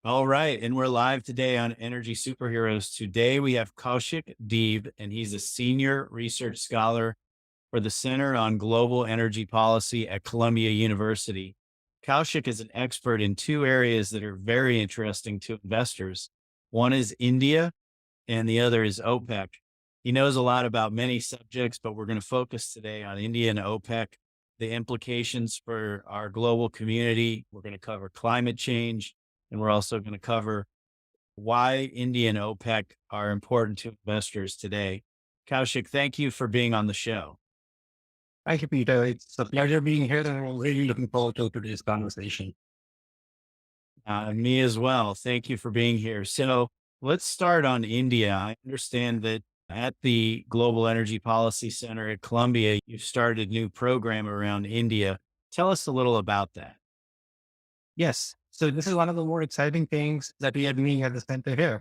All right. And we're live today on Energy Superheroes. Today we have Kaushik Deeb, and he's a senior research scholar for the Center on Global Energy Policy at Columbia University. Kaushik is an expert in two areas that are very interesting to investors. One is India, and the other is OPEC. He knows a lot about many subjects, but we're going to focus today on India and OPEC, the implications for our global community. We're going to cover climate change, and we're also going to cover why India and OPEC are important to investors today. Kaushik, thank you for being on the show. Thank you, Peter. It's a pleasure being here, and I'm really looking forward to today's conversation. Me as well. Thank you for being here. So let's start on India. I understand that at the Global Energy Policy Center at Columbia, you've started a new program around India. Tell us a little about that. Yes, so this is one of the more exciting things that we are doing at the center here.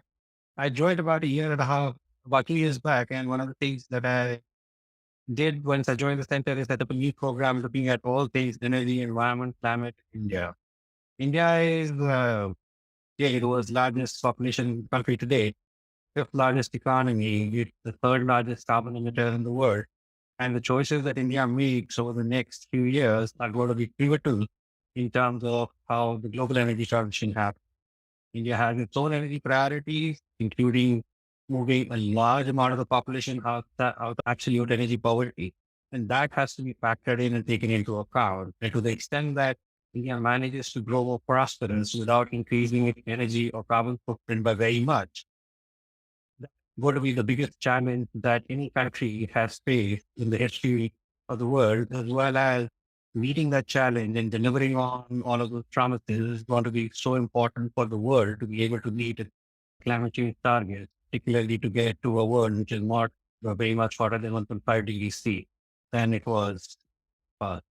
I joined about a year and a half, about 2 years back, and one of the things that I did once I joined the center is set up a new program looking at all things energy, environment, climate, India. India is the world's largest population country today, fifth largest economy, it's the third largest carbon emitter in the world. And the choices that India makes over the next few years are going to be pivotal in terms of how the global energy transition happens. India has its own energy priorities, including moving a large amount of the population out of absolute energy poverty. And that has to be factored in and taken into account. And to the extent that India manages to grow more prosperous without increasing its energy or carbon footprint by very much, going to be the biggest challenge that any country has faced in the history of the world, as well as meeting that challenge and delivering on all of those promises is going to be so important for the world to be able to meet its climate change targets, particularly to get to a world which is not very much hotter than 1.5 degrees C than it was past.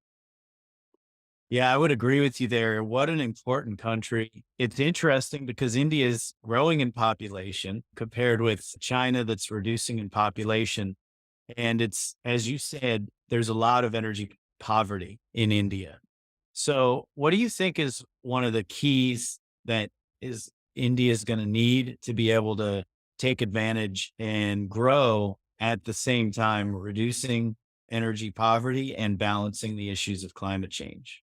Yeah, I would agree with you there. What an important country. It's interesting because India is growing in population compared with China that's reducing in population. And it's, as you said, there's a lot of energy poverty in India. So, what do you think is one of the keys that is India is going to need to be able to take advantage and grow at the same time, reducing energy poverty and balancing the issues of climate change?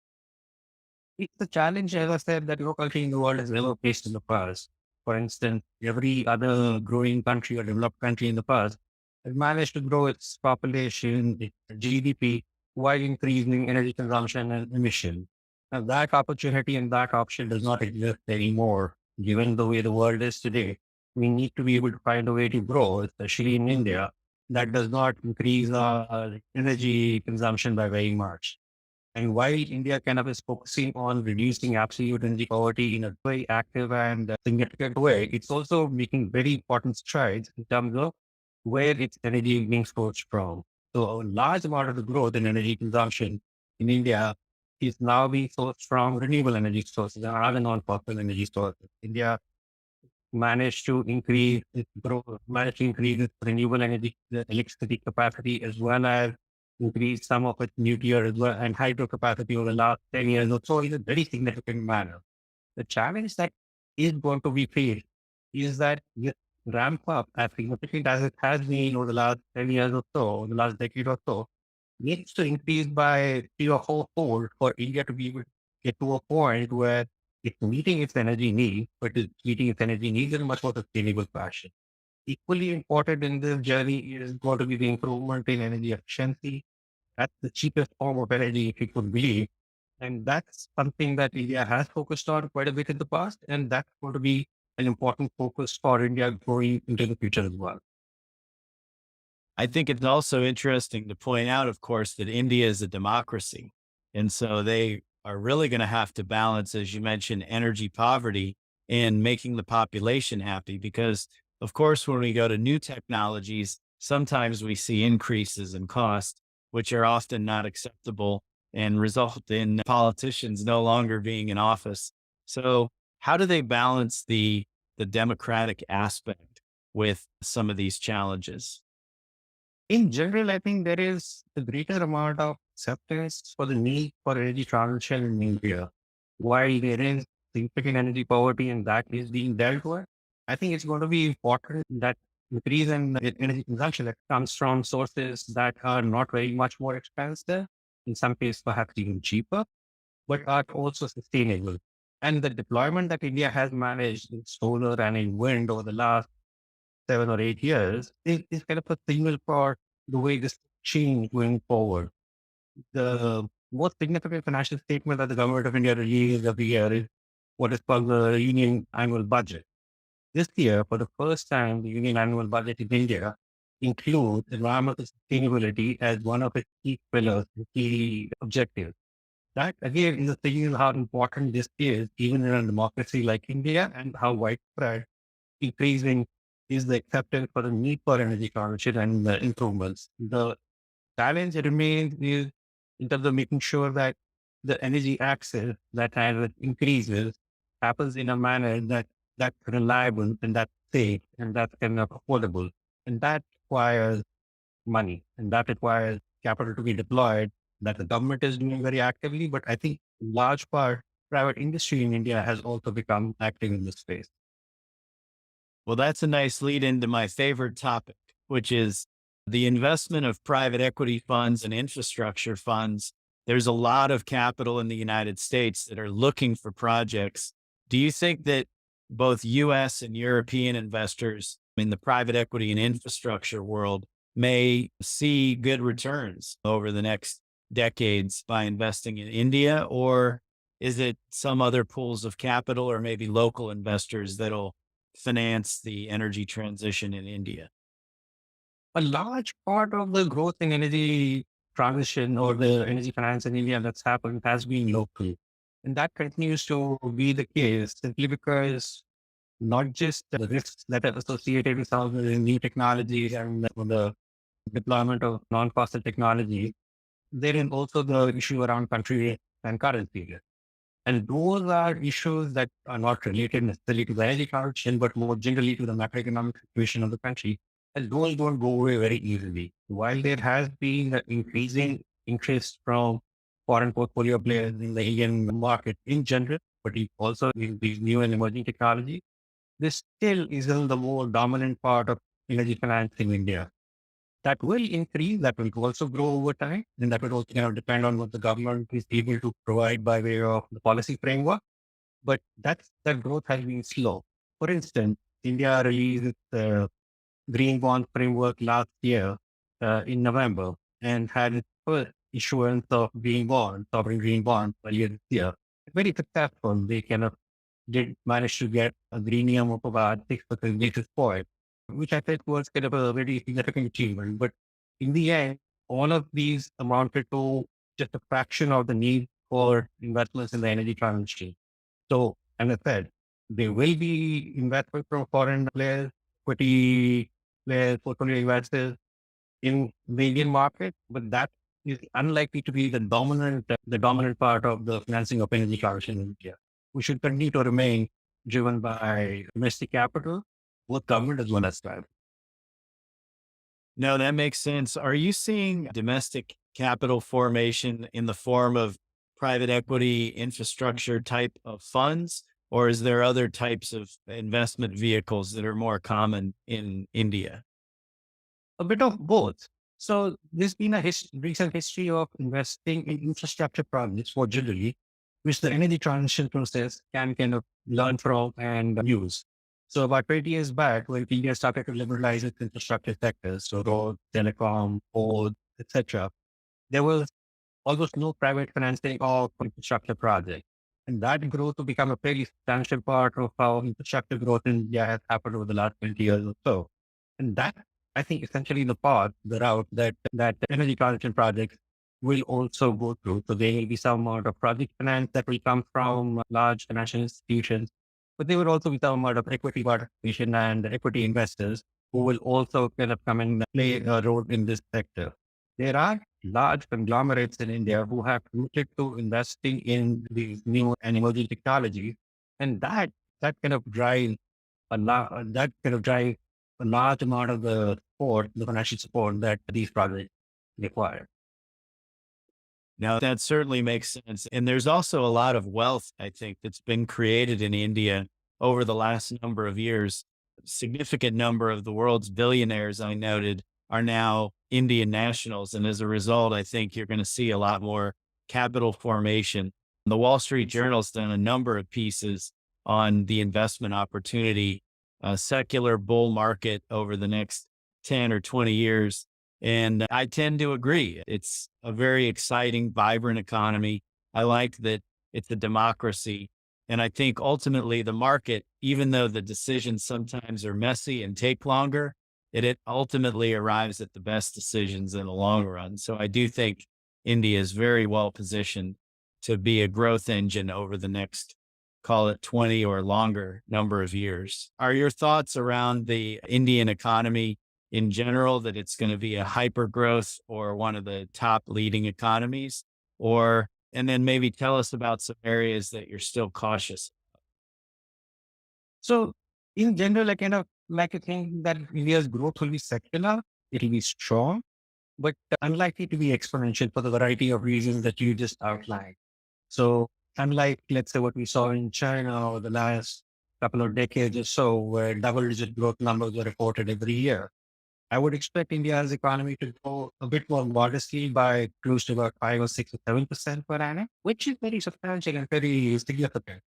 It's a challenge, as I said, that no country in the world has ever faced in the past. For instance, every other growing country or developed country in the past has managed to grow its population, its GDP, while increasing energy consumption and emission. Now, that opportunity and that option does not exist anymore, given the way the world is today. We need to be able to find a way to grow, especially in India, that does not increase our energy consumption by very much. And while India kind of is focusing on reducing absolute energy poverty in a very active and significant way, it's also making very important strides in terms of where its energy is being sourced from. So a large amount of the growth in energy consumption in India is now being sourced from renewable energy sources and other non-fossil energy sources. India managed to increase its renewable energy, the electricity capacity, as well as increase some of its nuclear as well and hydro capacity over the last 10 years or so in a very significant manner. The challenge that is going to be faced is that this ramp up as significant as it has been over the last 10 years or so, or the last decade or so, needs to increase by three or fourfold for India to be able to get to a point where it's meeting its energy needs, but it's meeting its energy needs in a much more sustainable fashion. Equally important in this journey is going to be the improvement in energy efficiency. That's the cheapest form of energy, if you could believe. And that's something that India has focused on quite a bit in the past. And that's going to be an important focus for India going into the future as well. I think it's also interesting to point out, of course, that India is a democracy. And so they are really going to have to balance, as you mentioned, energy poverty and making the population happy. Because, of course, when we go to new technologies, sometimes we see increases in cost, which are often not acceptable and result in politicians no longer being in office. So, how do they balance the democratic aspect with some of these challenges? In general, I think there is a greater amount of acceptance for the need for energy transition in India. While there is significant energy poverty and that is being dealt with, I think it's going to be important that increase in energy consumption that comes from sources that are not very much more expensive, in some cases perhaps even cheaper, but are also sustainable. And the deployment that India has managed in solar and in wind over the last 7 or 8 years is kind of a signal for the way this change going forward. The most significant financial statement that the government of India releases every year is what is called the Union Annual Budget. This year, for the first time, the Union Annual Budget in India includes environmental sustainability as one of its key pillars, key objectives. That again is a signal how important this is, even in a democracy like India, and how widespread increasing is the acceptance for the need for energy transition and improvements. The challenge remains is in terms of making sure that the energy access that has increases happens in a manner that's reliable and that's safe and that's kind of affordable. And that requires money and that requires capital to be deployed that the government is doing very actively. But I think large part private industry in India has also become active in this space. Well, that's a nice lead into my favorite topic, which is the investment of private equity funds and infrastructure funds. There's a lot of capital in the United States that are looking for projects. Do you think that both US and European investors in the private equity and infrastructure world may see good returns over the next decades by investing in India? Or is it some other pools of capital or maybe local investors that'll finance the energy transition in India? A large part of the growth in energy transition or the energy finance in India that's happened has been local. And that continues to be the case simply because not just the risks that are associated with some of the new technologies and the deployment of non-fossil technology, there is also the issue around country and currency. And those are issues that are not related necessarily to the energy transition, but more generally to the macroeconomic situation of the country. And those don't go away very easily. While there has been an increasing interest from foreign portfolio players in the Indian market in general, but also in these new and emerging technologies, this still isn't the more dominant part of energy finance in India. That will increase, that will also grow over time, and that will also depend on what the government is able to provide by way of the policy framework. But that growth has been slow. For instance, India released its green bond framework last year in November and had its first issuance of green bonds, sovereign green bonds earlier this year. Very successful. They did manage to get a greenium of about 6% basis point, which I think was kind of a very significant achievement. But in the end, all of these amounted to just a fraction of the need for investments in the energy transition. So, as I said, there will be investment from foreign players, equity players, portfolio investors in the Indian market, but that is unlikely to be the dominant part of the financing of energy transition in India. We should continue to remain driven by domestic capital, both government as well as private. No, that makes sense. Are you seeing domestic capital formation in the form of private equity infrastructure type of funds? Or is there other types of investment vehicles that are more common in India? A bit of both. So there's been a recent history of investing in infrastructure projects more generally, which the energy transition process can kind of learn from and use. So about 20 years back, when India started to liberalize its infrastructure sectors, so road, telecom, ports, etc., there was almost no private financing of infrastructure projects. And that growth to become a fairly substantial part of how infrastructure growth in India has happened over the last 20 years or so. And that, I think, essentially the path, the route that energy transition projects will also go through. So there will be some amount of project finance that will come from large financial institutions, but there will also be some amount of equity participation and equity investors who will also kind of come and play a role in this sector. There are large conglomerates in India who have committed to investing in these new and emerging technologies, and that kind of drives that kind of drive a large amount of the support, the financial support that these projects require. Now, that certainly makes sense. And there's also a lot of wealth, I think, that's been created in India over the last number of years. Significant number of the world's billionaires, I noted, are now Indian nationals. And as a result, I think you're going to see a lot more capital formation. The Wall Street Journal's done a number of pieces on the investment opportunity, a secular bull market over the next 10 or 20 years. And I tend to agree. It's a very exciting, vibrant economy. I like that it's a democracy. And I think ultimately the market, even though the decisions sometimes are messy and take longer, it ultimately arrives at the best decisions in the long run. So I do think India is very well positioned to be a growth engine over the next, call it 20 or longer number of years. Are your thoughts around the Indian economy in general, that it's going to be a hyper growth or one of the top leading economies? Or, and then maybe tell us about some areas that you're still cautious. So in general, I kind of like to think that India's growth will be secular, it will be strong, but unlikely to be exponential for the variety of reasons that you just outlined. So unlike, let's say, what we saw in China over the last couple of decades or so, where double-digit growth numbers were reported every year, I would expect India's economy to grow a bit more modestly by close to about 5 or 6 or 7% per annum, which is very substantial and very significant.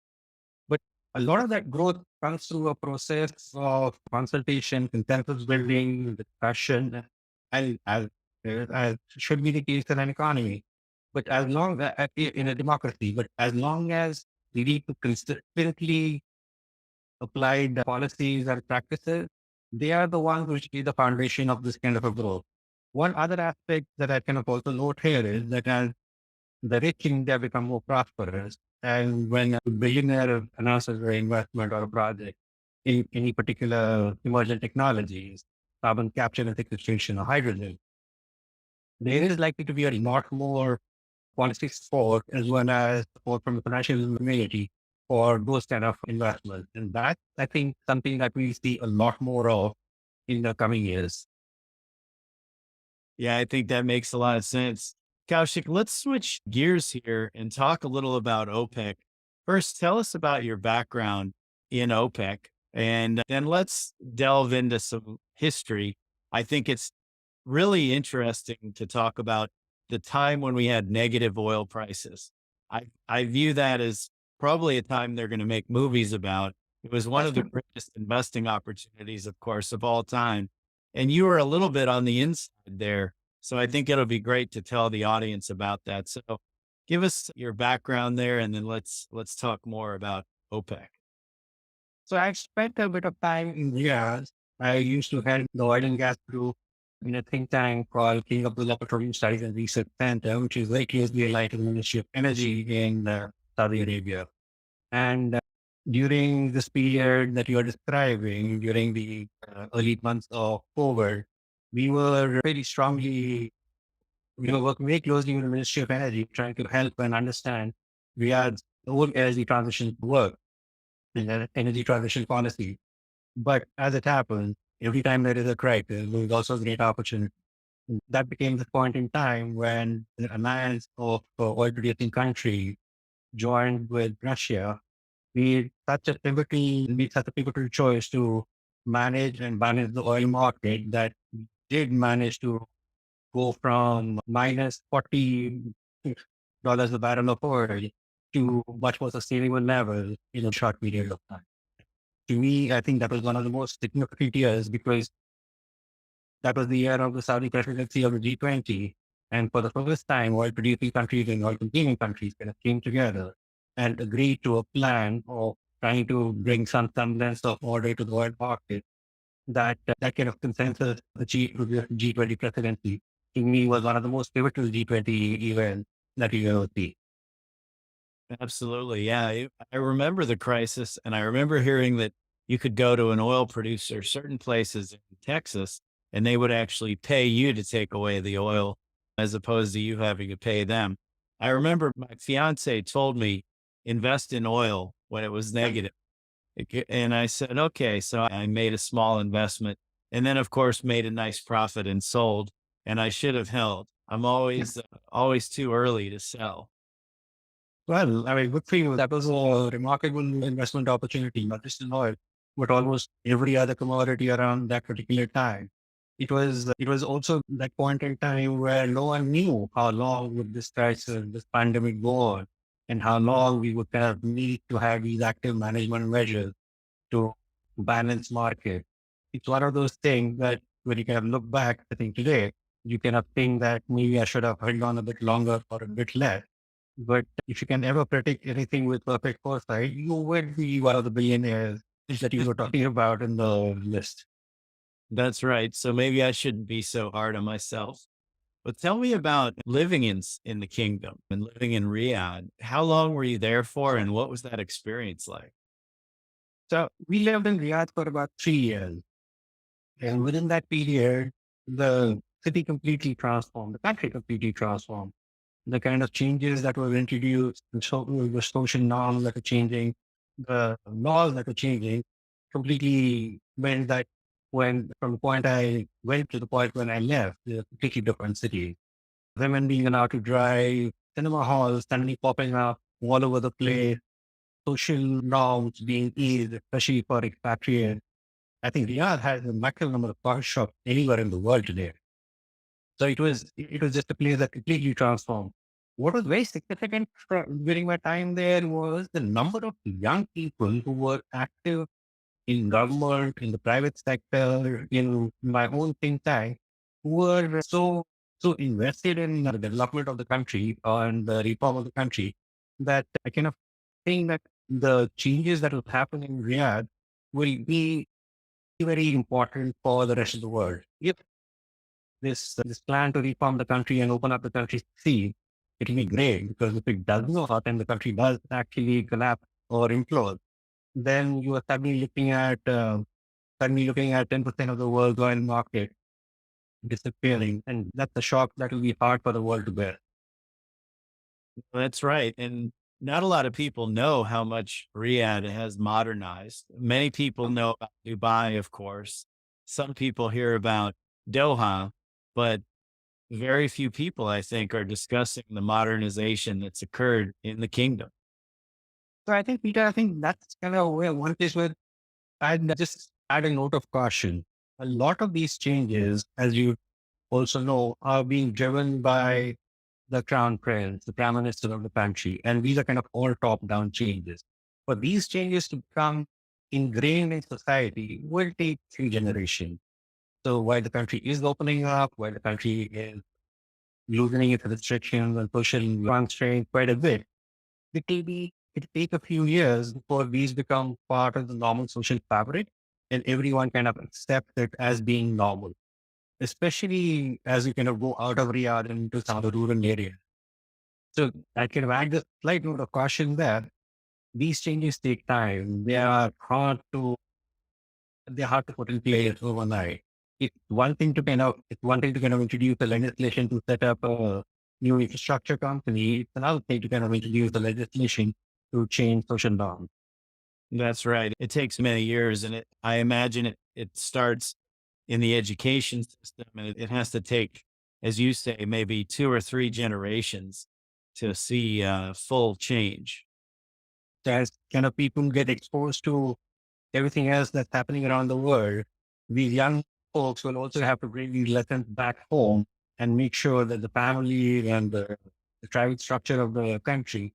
But a lot of that growth comes through a process of consultation, consensus building, discussion, and as should be the case in an economy. But as long as in a democracy, but as long as we need to consistently applied policies and practices, they are the ones which be the foundation of this kind of a growth. One other aspect that I kind of also note here is that as the rich in India become more prosperous, and when a billionaire announces an investment or a project in any particular emerging technologies, carbon capture and sequestration or hydrogen, there is likely to be a lot more policy support as well as support from the financial community for those kind of investments. And that, I think, something that we see a lot more of in the coming years. Yeah, I think that makes a lot of sense. Kaushik, let's switch gears here and talk a little about OPEC. First, tell us about your background in OPEC, and then let's delve into some history. I think it's really interesting to talk about the time when we had negative oil prices. I view that as probably a time they're going to make movies about. It was one of the greatest investing opportunities, of course, of all time. And you were a little bit on the inside there. So I think it'll be great to tell the audience about that. So give us your background there and then let's talk more about OPEC. So I spent a bit of time in years. I used to head the oil and gas group in a think tank called King of the Petroleum Studies and Research Center, which is very closely aligned to the Ministry of Energy in Saudi Arabia. And during this period that you are describing, during the early months of COVID, we were very strongly, working very closely with the Ministry of Energy, trying to help and understand we had the whole energy transition work and the energy transition policy. But as it happens, every time there is a crisis, there is also a great opportunity. That became the point in time when the alliance of oil producing countries joined with Russia made such a pivotal choice to manage and balance the oil market that did manage to go from minus $40 a barrel of oil to much more sustainable level in a short period of time. To me, I think that was one of the most significant years because that was the year of the Saudi presidency of the G20. And for the first time, oil producing countries and oil consuming countries kind of came together and agreed to a plan of trying to bring some semblance of order to the oil market. That kind of consensus achieved with the G20 presidency, to me, was one of the most pivotal G20 events that you ever see. Absolutely. Yeah. I remember the crisis and I remember hearing that you could go to an oil producer, certain places in Texas, and they would actually pay you to take away the oil as opposed to you having to pay them. I remember my fiance told me invest in oil when it was negative. And I said, okay. So I made a small investment and then, of course, made a nice profit and sold. And I should have held. I'm Yeah. always too early to sell. Well, I mean, good for you. That was a remarkable investment opportunity, not just in oil, but almost every other commodity around that particular time. It was also that point in time where no one knew how long would this crisis, this pandemic go on, and how long we would kind of need to have these active management measures to balance market. It's one of those things that when you kind of look back, I think today, you cannot think that maybe I should have held on a bit longer or a bit less. But if you can ever predict anything with perfect foresight, you would be one of the billionaires that you were talking about in the list. That's right. So maybe I shouldn't be so hard on myself. But tell me about living in the kingdom and living in Riyadh. How long were you there for, and what was that experience like? So we lived in Riyadh for about 3 years. And within that period, the city completely transformed, the country completely transformed. The kind of changes that were introduced, the social norms that were changing, the laws that were changing, completely meant that when from the point I went to the point when I left, they're completely different cities. Women being allowed to drive, cinema halls suddenly popping up all over the place, social norms being eased, especially for expatriates. I think Riyadh has a maximum number of car shops anywhere in the world today. So it was just a place that completely transformed. What was very significant during my time there was the number of young people who were active in government, in the private sector, in my own think tank, who were so invested in the development of the country and the reform of the country that I kind of think that the changes that will happen in Riyadh will be very important for the rest of the world. If this plan to reform the country and open up the country succeed, it will be great because if it does not and the country does actually collapse or implode, then you are suddenly looking at 10% of the world's oil market disappearing, and that's a shock that will be hard for the world to bear. That's right. And not a lot of people know how much Riyadh has modernized. Many people know about Dubai, of course. Some people hear about Doha, but very few people, I think, are discussing the modernization that's occurred in the kingdom. So I think, Peter, I think that's kind of where one place where I'd just add a note of caution. A lot of these changes, as you also know, are being driven by the crown prince, the prime minister of the country. And these are kind of all top down changes. For these changes to become ingrained in society will take 3 generations. So while the country is opening up, while the country is loosening its restrictions and pushing constraints quite a bit, it take a few years before these become part of the normal social fabric and everyone kind of accept it as being normal, especially as you kind of go out of Riyadh and into some of the rural areas. So I can add a slight note of caution there. These changes take time. They're hard to put in place overnight. It's one thing to kind of introduce the legislation to set up a new infrastructure company. It's another thing to kind of introduce the legislation to change social norms. That's right. It takes many years, and I imagine it starts in the education system, and it has to take, as you say, maybe 2 or 3 generations to see full change. As kind of people get exposed to everything else that's happening around the world, these young folks will also have to bring these lessons back home and make sure that the family and the tribal structure of the country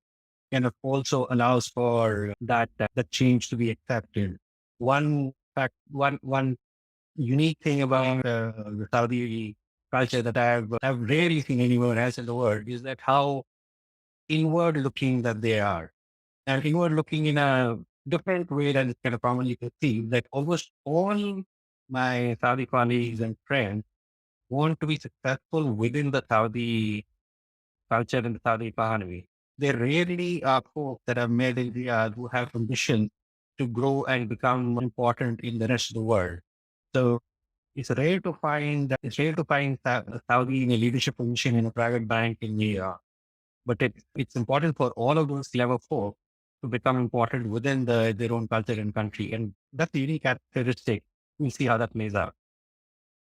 kind of also allows for that change to be accepted. One unique thing about the Saudi culture that I've rarely seen anywhere else in the world is that how inward looking that they are, and inward looking in a different way than it's kind of commonly perceived. That almost all my Saudi colleagues and friends want to be successful within the Saudi culture and the Saudi economy. There rarely are folks that are made in Riyadh who have ambition to grow and become important in the rest of the world. So it's rare to find Saudi in a leadership position in a private bank in New York. But it's important for all of those clever folk to become important within their own culture and country. And that's the unique characteristic. We'll see how that plays out.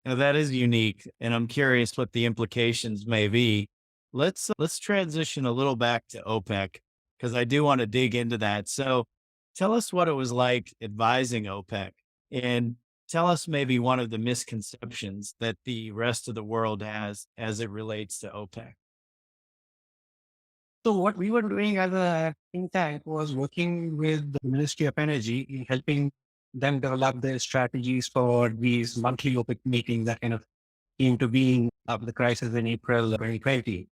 Now that is unique, and I'm curious what the implications may be. Let's transition a little back to OPEC because I do want to dig into that. So, tell us what it was like advising OPEC, and tell us maybe one of the misconceptions that the rest of the world has as it relates to OPEC. So what we were doing as a think tank was working with the Ministry of Energy in helping them develop their strategies for these monthly OPEC meetings that kind of came to being after the crisis in April 2020.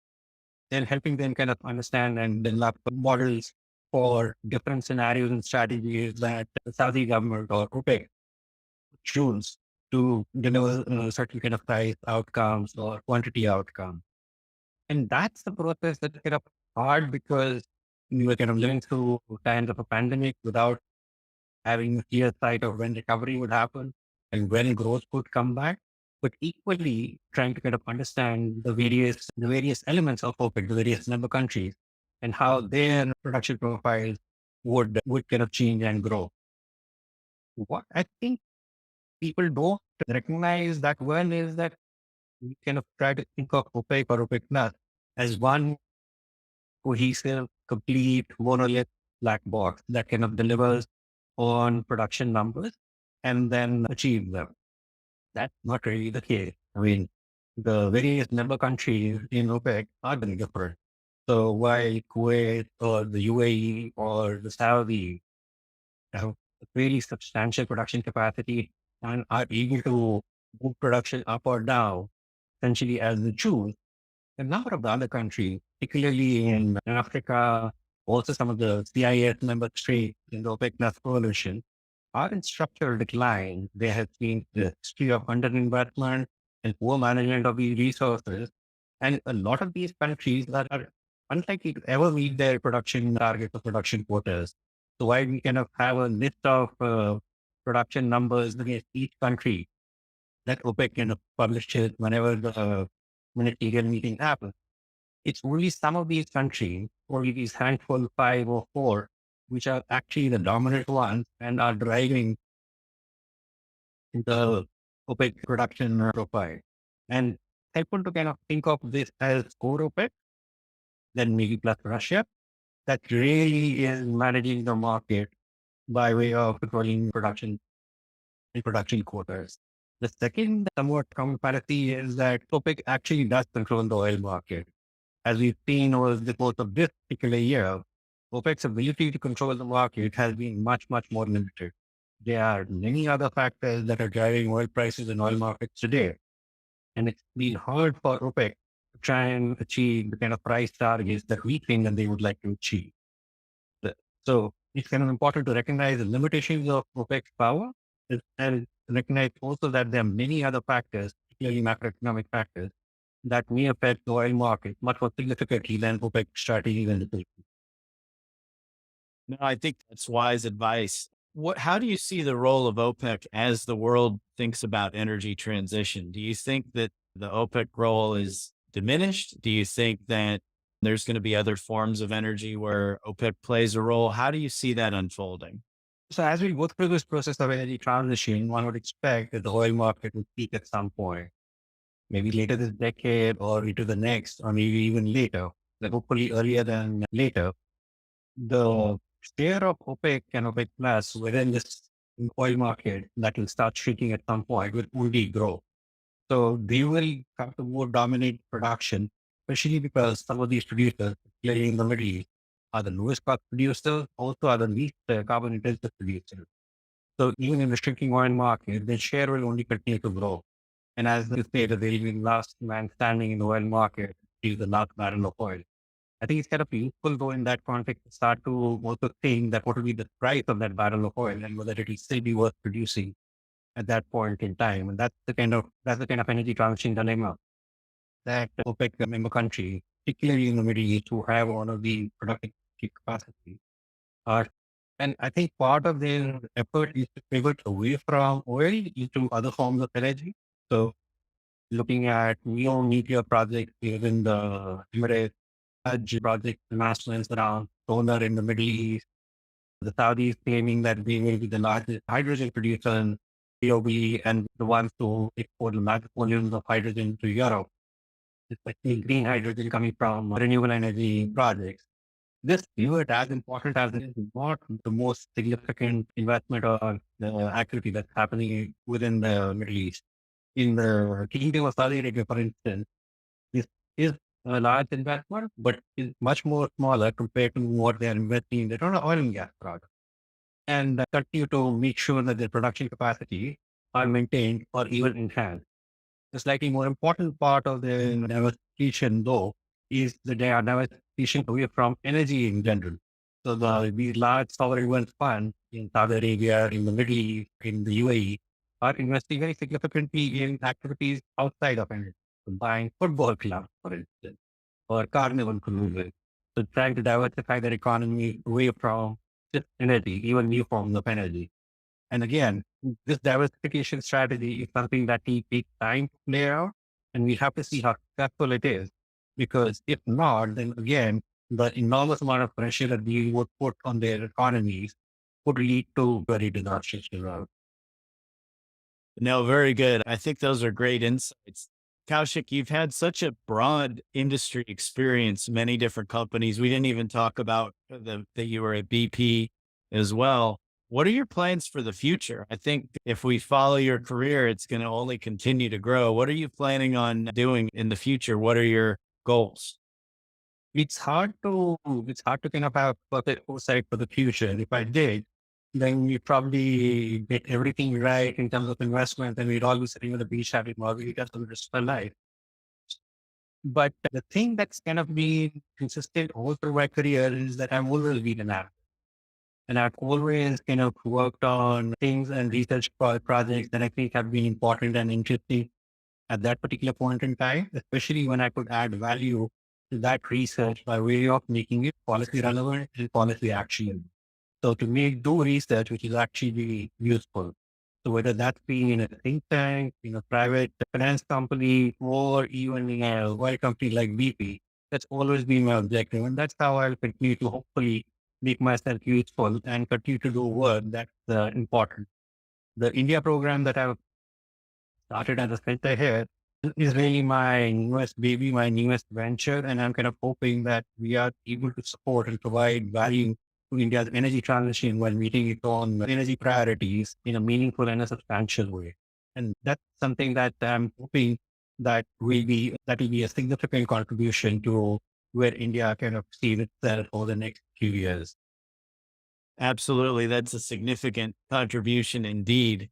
Then helping them kind of understand and develop models for different scenarios and strategies that the Saudi government or OPEC choose to deliver certain kind of price outcomes or quantity outcomes. And that's the process that's kind of hard because we were kind of living through times of a pandemic without having a clear sight of when recovery would happen and when growth could come back. But equally trying to kind of understand the various elements of OPEC, the various member countries, and how their production profiles would kind of change and grow. What I think people don't recognize that well is that we kind of try to think of OPEC or OPEC Plus as one cohesive, complete, monolith black box that kind of delivers on production numbers and then achieve them. That's not really the case. I mean, the various member countries in OPEC are very different. So while Kuwait or the UAE or the Saudi have really substantial production capacity and are able to move production up or down, essentially as they choose, a number of the other countries, particularly in Africa, also some of the CIS member states in the OPEC Plus coalition, are in structural decline. There has been the history of underinvestment and poor management of these resources. And a lot of these countries are unlikely to ever meet their production targets or production quotas. So while we kind of have a list of production numbers against each country that OPEC kind of publishes whenever the ministerial meeting happens, it's only some of these countries, only these handful, five or four, which are actually the dominant ones and are driving the OPEC production profile. And helpful to kind of think of this as core OPEC, then maybe plus Russia, that really is managing the market by way of controlling production and production quotas. The second somewhat common fallacy is that OPEC actually does control the oil market. As we've seen over the course of this particular year, OPEC's ability to control the market has been much, much more limited. There are many other factors that are driving oil prices and oil markets today. And it's been hard for OPEC to try and achieve the kind of price targets that we think that they would like to achieve. The- So it's kind of important to recognize the limitations of OPEC's power and recognize also that there are many other factors, particularly macroeconomic factors, that may affect the oil market much more significantly than OPEC strategies and decisions. No, I think that's wise advice. How do you see the role of OPEC as the world thinks about energy transition? Do you think that the OPEC role is diminished? Do you think that there's going to be other forms of energy where OPEC plays a role? How do you see that unfolding? So as we go through this process of energy transition, one would expect that the oil market would peak at some point, maybe later this decade or into the next, or maybe even later, like hopefully earlier than later. The share of OPEC and OPEC Plus within this oil market that will start shrinking at some point will only grow. So they will come to more dominate production, especially because some of these producers, particularly in the Middle East, are the lowest cost producers, also are the least carbon intensive producers. So even in the shrinking oil market, their share will only continue to grow. And as you say, that there will be last man standing in the oil market is the last barrel of oil. I think it's kind of useful though in that context to start to also think that what will be the price of that barrel of oil and whether it will still be worth producing at that point in time. And that's the kind of energy transition dilemma that OPEC member countries, particularly in the Middle East, who have one of the productive capacity are. And I think part of their effort is to pivot away from oil into other forms of energy. So looking at new nuclear projects within the Emirates, large project announcements around solar in the Middle East, the Saudis claiming that they will be the largest hydrogen producer globally and the ones to export large volumes of hydrogen to Europe, especially green hydrogen coming from renewable energy projects. This view it as important as it is not the most significant investment or the activity that's happening within the Middle East. In the Kingdom of Saudi Arabia, for instance, this is a large investment, but is much more smaller compared to what they are investing in the oil and gas projects and continue to make sure that their production capacity are maintained or even enhanced. The slightly more important part of the diversification, though, is the diversification away from energy in general. So these large sovereign wealth funds in Saudi Arabia, in the Middle East, in the UAE, are investing very significantly in activities outside of energy, so buying football clubs, for instance, or carnival cruises. So trying to diversify their economy away from just energy, even new forms of energy. And again, this diversification strategy is something that will take time to play out, and we have to see how successful it is. Because if not, then again, the enormous amount of pressure that we would put on their economies would lead to very disastrous results. No, very good. I think those are great insights. Kaushik, you've had such a broad industry experience, many different companies. We didn't even talk about that you were at BP as well. What are your plans for the future? I think if we follow your career, it's going to only continue to grow. What are you planning on doing in the future? What are your goals? It's hard to kind of have perfect foresight for the future. If I did, then we probably get everything right in terms of investment, and we'd all be sitting on the beach having margaritas for the rest of our life. But the thing that's kind of been consistent all through my career is that I've always been an actor. And I've always kind of worked on things and research projects that I think have been important and interesting at that particular point in time, especially when I could add value to that research by way of making it policy relevant and policy action. So to make do research, which is actually useful. So whether that's being in a think tank, in a private finance company, or even in a oil company like BP, that's always been my objective. And that's how I'll continue to hopefully make myself useful and continue to do work that's important. The India program that I've started as a center here is really my newest baby, my newest venture. And I'm kind of hoping that we are able to support and provide value to India's energy transition while meeting its own energy priorities in a meaningful and a substantial way. And that's something that I'm hoping that will be a significant contribution to where India kind of sees itself over the next few years. Absolutely. That's a significant contribution indeed.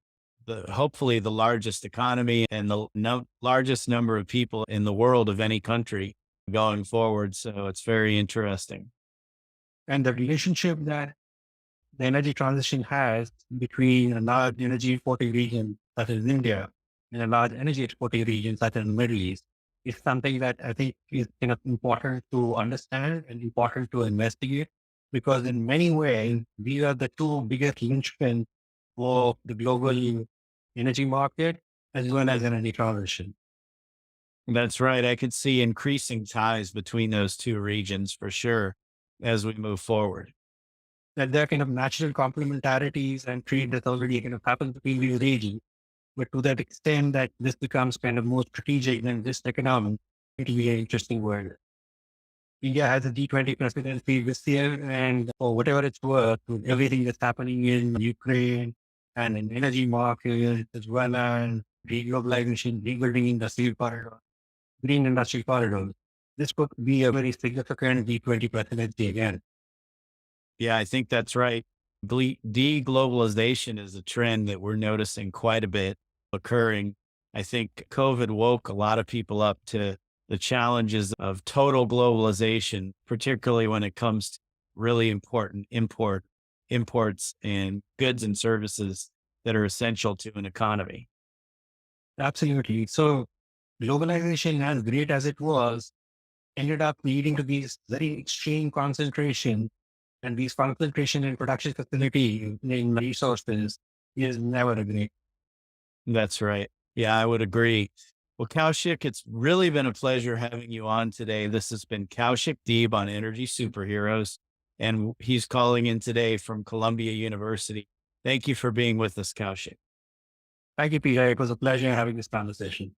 Hopefully the largest economy and the largest number of people in the world of any country going forward. So it's very interesting. And the relationship that the energy transition has between a large energy importing region such as India and a large energy exporting region such as the Middle East is something that I think is kind of important to understand and important to investigate because in many ways, these are the two biggest linchpins of the global energy market as well as energy transition. That's right. I could see increasing ties between those two regions for sure as we move forward. That there are kind of natural complementarities and trade that already kind of happens between these regions. But to that extent that this becomes kind of more strategic than just economic, it'll be an interesting world. India has a G20 presidency this year, and for whatever it's worth, with everything that's happening in Ukraine and in energy markets, as well as deglobalization, rebuilding industrial corridor, green industrial corridors, this could be a very significant G20 presidency again. Yeah, I think that's right. Deglobalization is a trend that we're noticing quite a bit occurring. I think COVID woke a lot of people up to the challenges of total globalization, particularly when it comes to really important imports and goods and services that are essential to an economy. Absolutely. So globalization, as great as it was, ended up leading to these very extreme concentration and these concentration in production facility in resources is never a great. That's right. Yeah, I would agree. Well, Kaushik, it's really been a pleasure having you on today. This has been Kaushik Deeb on Energy Superheroes, and he's calling in today from Columbia University. Thank you for being with us, Kaushik. Thank you, PJ. It was a pleasure having this conversation.